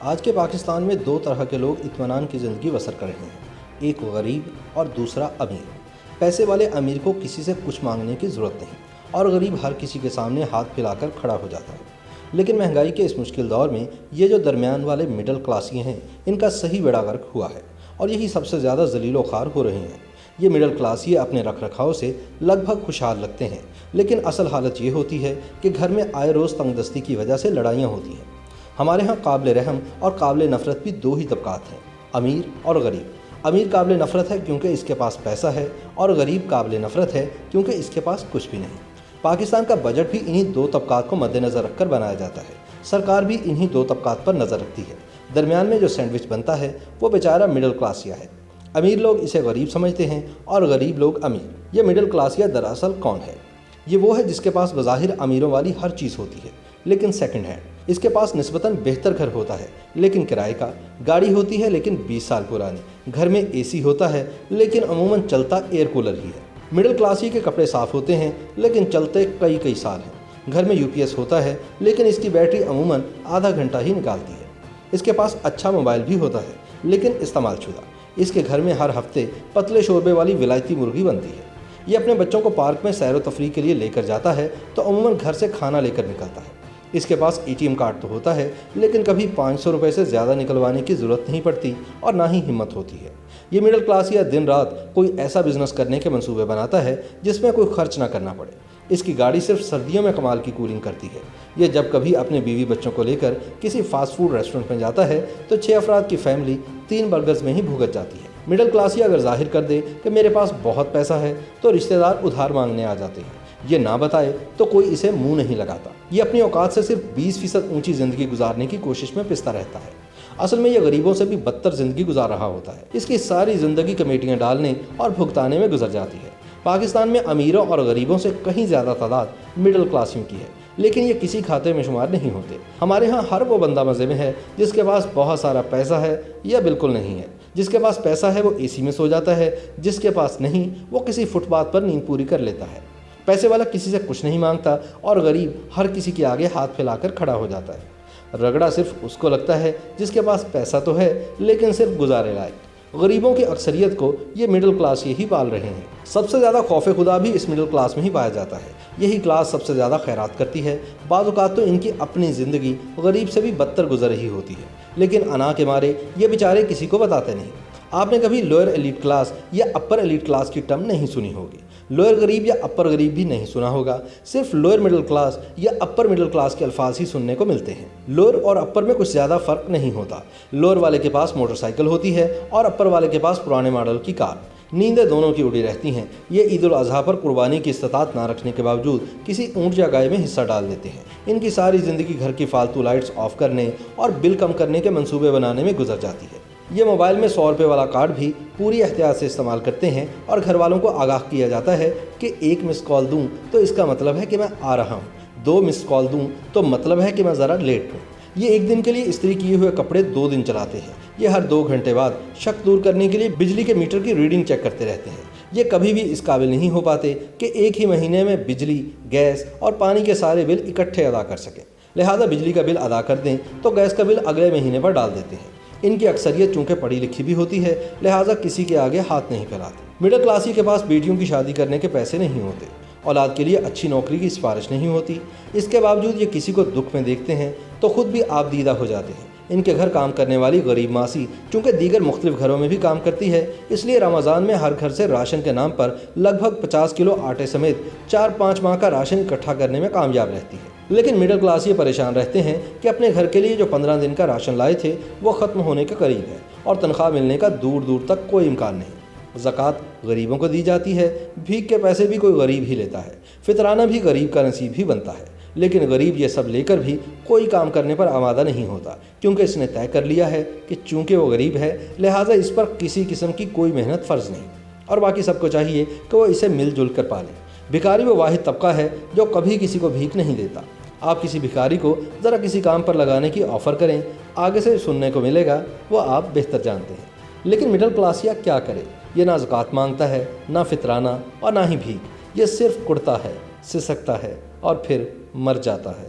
آج کے پاکستان میں دو طرح کے لوگ اطمینان کی زندگی بسر کر رہے ہیں، ایک غریب اور دوسرا امیر۔ پیسے والے امیر کو کسی سے کچھ مانگنے کی ضرورت نہیں اور غریب ہر کسی کے سامنے ہاتھ پھیلا کر کھڑا ہو جاتا ہے۔ لیکن مہنگائی کے اس مشکل دور میں یہ جو درمیان والے مڈل کلاسیے ہیں، ان کا صحیح بیڑا غرق ہوا ہے اور یہی سب سے زیادہ ذلیل و خوار ہو رہے ہیں۔ یہ مڈل کلاسیے اپنے رکھ رکھاؤ سے لگ بھگ خوشحال لگتے ہیں، لیکن اصل حالت یہ ہوتی ہے کہ گھر میں آئے روز تنگ دستی کی وجہ سے لڑائیاں ہوتی ہیں۔ ہمارے ہاں قابل رحم اور قابل نفرت بھی دو ہی طبقات ہیں، امیر اور غریب۔ امیر قابل نفرت ہے کیونکہ اس کے پاس پیسہ ہے، اور غریب قابل نفرت ہے کیونکہ اس کے پاس کچھ بھی نہیں۔ پاکستان کا بجٹ بھی انہی دو طبقات کو مد نظر رکھ کر بنایا جاتا ہے۔ سرکار بھی انہی دو طبقات پر نظر رکھتی ہے۔ درمیان میں جو سینڈوچ بنتا ہے وہ بیچارہ مڈل کلاسیہ ہے۔ امیر لوگ اسے غریب سمجھتے ہیں اور غریب لوگ امیر۔ یہ مڈل کلاسیہ دراصل کون ہے؟ یہ وہ ہے جس کے پاس بظاہر امیروں والی ہر چیز ہوتی ہے لیکن سیکنڈ ہینڈ۔ اس کے پاس نسبتاً بہتر گھر ہوتا ہے لیکن کرائے کا، گاڑی ہوتی ہے لیکن 20 سال پرانی، گھر میں اے سی ہوتا ہے لیکن عموماً چلتا ایئر کولر ہی ہے۔ مڈل کلاسی کے کپڑے صاف ہوتے ہیں لیکن چلتے کئی سال ہیں، گھر میں UPS ہوتا ہے لیکن اس کی بیٹری عموماً آدھا گھنٹہ ہی نکالتی ہے۔ اس کے پاس اچھا موبائل بھی ہوتا ہے لیکن استعمال شدہ۔ اس کے گھر میں ہر ہفتے پتلے شوربے والی ولائتی مرغی بنتی ہے۔ یہ اپنے بچوں کو پارک میں سیر و تفریح کے لیے لے کر جاتا ہے تو عموماً گھر سے کھانا لے کر نکلتا ہے۔ اس کے پاس ATM کارڈ تو ہوتا ہے لیکن کبھی 500 روپے سے زیادہ نکلوانے کی ضرورت نہیں پڑتی اور نہ ہی ہمت ہوتی ہے۔ یہ مڈل کلاس یا دن رات کوئی ایسا بزنس کرنے کے منصوبے بناتا ہے جس میں کوئی خرچ نہ کرنا پڑے۔ اس کی گاڑی صرف سردیوں میں کمال کی کولنگ کرتی ہے۔ یہ جب کبھی اپنے بیوی بچوں کو لے کر کسی فاسٹ فوڈ ریسٹورنٹ میں جاتا ہے تو 6 افراد کی فیملی 3 برگرز میں ہی بھگت جاتی ہے۔ مڈل کلاسیہ اگر ظاہر کر دے کہ میرے پاس بہت پیسہ ہے تو رشتہ دار ادھار مانگنے آ جاتے ہیں۔ یہ نہ بتائے تو کوئی اسے منہ نہیں لگاتا۔ یہ اپنی اوقات سے صرف 20% اونچی زندگی گزارنے کی کوشش میں پستہ رہتا ہے۔ اصل میں یہ غریبوں سے بھی بدتر زندگی گزار رہا ہوتا ہے۔ اس کی ساری زندگی کمیٹیاں ڈالنے اور بھگتانے میں گزر جاتی ہے۔ پاکستان میں امیروں اور غریبوں سے کہیں زیادہ تعداد مڈل کلاسیوں کی ہے، لیکن یہ کسی کھاتے میں شمار نہیں ہوتے۔ ہمارے ہاں ہر وہ بندہ مزے میں ہے جس کے پاس بہت سارا پیسہ ہے یا بالکل نہیں ہے۔ جس کے پاس پیسہ ہے وہ AC میں سو جاتا ہے، جس کے پاس نہیں وہ کسی فٹ پاتھ پر نیند پوری کر لیتا ہے۔ پیسے والا کسی سے کچھ نہیں مانگتا اور غریب ہر کسی کے آگے ہاتھ پھیلا کر کھڑا ہو جاتا ہے۔ رگڑا صرف اس کو لگتا ہے جس کے پاس پیسہ تو ہے لیکن صرف گزارے لائق۔ غریبوں کی اکثریت کو یہ مڈل کلاس یہی پال رہے ہیں۔ سب سے زیادہ خوف خدا بھی اس مڈل کلاس میں ہی پایا جاتا ہے۔ یہی کلاس سب سے زیادہ خیرات کرتی ہے۔ بعض اوقات تو ان کی اپنی زندگی غریب سے بھی بدتر گزر رہی ہوتی ہے، لیکن انا کے مارے یہ بیچارے کسی کو بتاتے نہیں۔ آپ نے کبھی لوئر ایلیٹ کلاس یا اپر ایلیٹ کلاس کی ٹرم نہیں سنی ہوگی۔ لوئر غریب یا اپر غریب بھی نہیں سنا ہوگا، صرف لوئر مڈل کلاس یا اپر مڈل کلاس کے الفاظ ہی سننے کو ملتے ہیں۔ لوئر اور اپر میں کچھ زیادہ فرق نہیں ہوتا۔ لوئر والے کے پاس موٹر سائیکل ہوتی ہے اور اپر والے کے پاس پرانے ماڈل کی کار۔ نیندیں دونوں کی اڑی رہتی ہیں۔ یہ عید الاضحیٰ پر قربانی کی استطاعت نہ رکھنے کے باوجود کسی اونٹ یا گائے میں حصہ ڈال دیتے ہیں۔ ان کی ساری زندگی گھر کی فالتو لائٹس آف کرنے اور بل کم کرنے کے منصوبے بنانے میں گزر جاتی ہے۔ یہ موبائل میں 100 روپے والا کارڈ بھی پوری احتیاط سے استعمال کرتے ہیں اور گھر والوں کو آگاہ کیا جاتا ہے کہ 1 مس کال دوں تو اس کا مطلب ہے کہ میں آ رہا ہوں، 2 مس کال دوں تو مطلب ہے کہ میں ذرا لیٹ ہوں۔ یہ 1 دن کے لیے استری کیے ہوئے کپڑے 2 دن چلاتے ہیں۔ یہ ہر 2 گھنٹے بعد شک دور کرنے کے لیے بجلی کے میٹر کی ریڈنگ چیک کرتے رہتے ہیں۔ یہ کبھی بھی اس قابل نہیں ہو پاتے کہ ایک ہی مہینے میں بجلی، گیس اور پانی کے سارے بل اکٹھے ادا کر سکیں۔ لہٰذا بجلی کا بل ادا کر دیں تو گیس کا بل اگلے مہینے پر ڈال دیتے ہیں۔ ان کی اکثریت چونکہ پڑھی لکھی بھی ہوتی ہے، لہٰذا کسی کے آگے ہاتھ نہیں پھیلاتے۔ مڈل کلاسی کے پاس بیٹیوں کی شادی کرنے کے پیسے نہیں ہوتے، اولاد کے لیے اچھی نوکری کی سفارش نہیں ہوتی۔ اس کے باوجود یہ کسی کو دکھ میں دیکھتے ہیں تو خود بھی آپ دیدہ ہو جاتے ہیں۔ ان کے گھر کام کرنے والی غریب ماسی چونکہ دیگر مختلف گھروں میں بھی کام کرتی ہے، اس لیے رمضان میں ہر گھر سے راشن کے نام پر لگ بھگ 50 کلو آٹے سمیت 4-5 ماہ کا راشن اکٹھا کرنے میں کامیاب رہتی ہے۔ لیکن مڈل کلاس یہ پریشان رہتے ہیں کہ اپنے گھر کے لیے جو 15 دن کا راشن لائے تھے وہ ختم ہونے کے قریب ہے اور تنخواہ ملنے کا دور دور تک کوئی امکان نہیں۔ زکوٰۃ غریبوں کو دی جاتی ہے، بھیک کے پیسے بھی کوئی غریب ہی لیتا ہے، فطرانہ بھی غریب کا نصیب ہی بنتا ہے۔ لیکن غریب یہ سب لے کر بھی کوئی کام کرنے پر آمادہ نہیں ہوتا، کیونکہ اس نے طے کر لیا ہے کہ چونکہ وہ غریب ہے لہٰذا اس پر کسی قسم کی کوئی محنت فرض نہیں، اور باقی سب کو چاہیے کہ وہ اسے مل جل کر پالے۔ بھکاری وہ واحد طبقہ ہے جو کبھی کسی کو بھیک نہیں دیتا۔ آپ کسی بھکاری کو ذرا کسی کام پر لگانے کی آفر کریں، آگے سے سننے کو ملے گا وہ آپ بہتر جانتے ہیں۔ لیکن مڈل کلاسیہ کیا کرے؟ یہ نہ زکوٰۃ مانگتا ہے، نہ فطرانہ اور نہ ہی بھیک۔ یہ صرف کڑتا ہے، سسکتا ہے اور پھر مر جاتا ہے۔